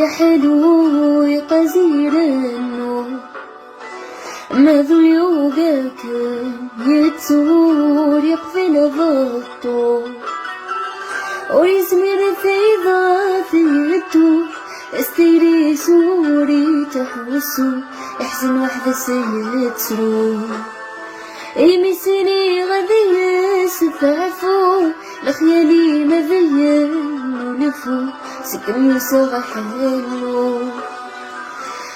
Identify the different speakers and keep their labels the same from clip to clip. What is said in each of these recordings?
Speaker 1: يا حلو يا قزير النور، ماذا يوقاك يتسور يقفل ضغطه ويزمر في ضافيته استيري سوري تحوسو احزن وحدة سيتسرو يمسني غادي يسفعفو لخيالي مذين ونفو سكن يسوغ حلو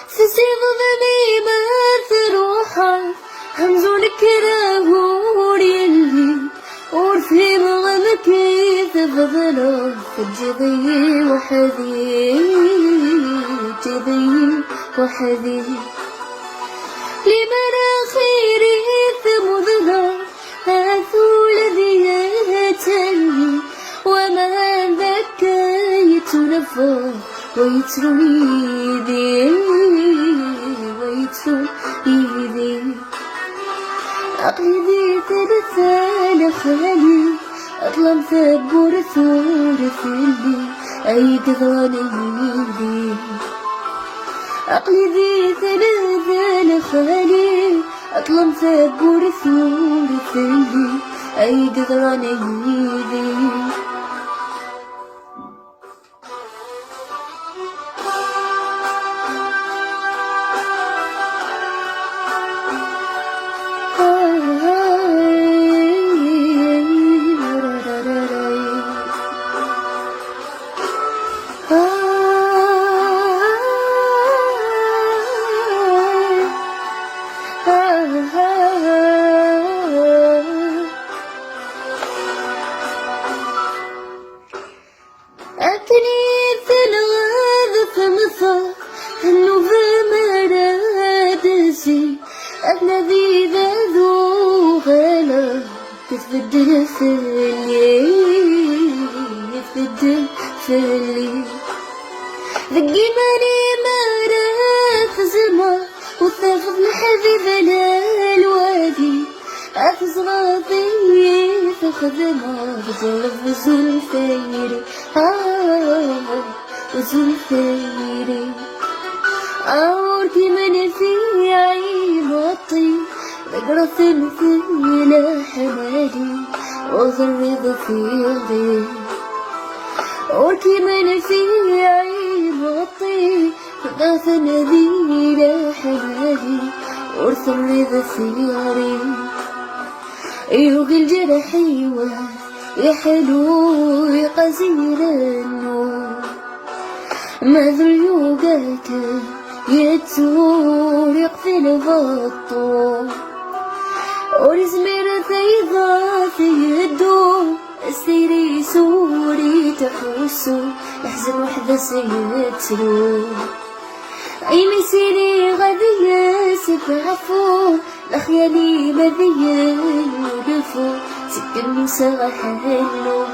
Speaker 1: في سيف ظليمة روحه همزون كراهوري اللي ورفي مغمك تفضله فجذي وحذي جذي وحذي لمن خيري ثمذنا هاثول ذيتني وما ذكيت نفه ويترمي ذي ويترمي ذي عقلي ثلثان خالي أطلم ثبور ثورث اللي أي قضاني ذي عقلي ذي ثلاثان خالي أطلم ثبور ثورث اللي أي قضاني ذي أتني ثلاث فمثل أنه فمرادسي الذي ذو غلا يتفدل فلي يتفدل فلي ذقي ماني مرات زمان وثاخذ الحبيب للوادي أفز راضي فخدمة بزلف زلفيري زلفيري أوركي من في عين وطي بقرة في حمالي وظل ضفيري أوركي من في عين وطي بقرة نذيل حمالي وظل ضفيري يوقي الجرح يا حلو يا قزير النور، ماذا يوقاك يتسور يقفل ضغطه ورزمير ثيضا في يدو استيري سوري تحوسو يحزن وحدة سيتسرو أي مسيري غادي يسفعفو لخيالي مذين ودفو سكن مساحة حلو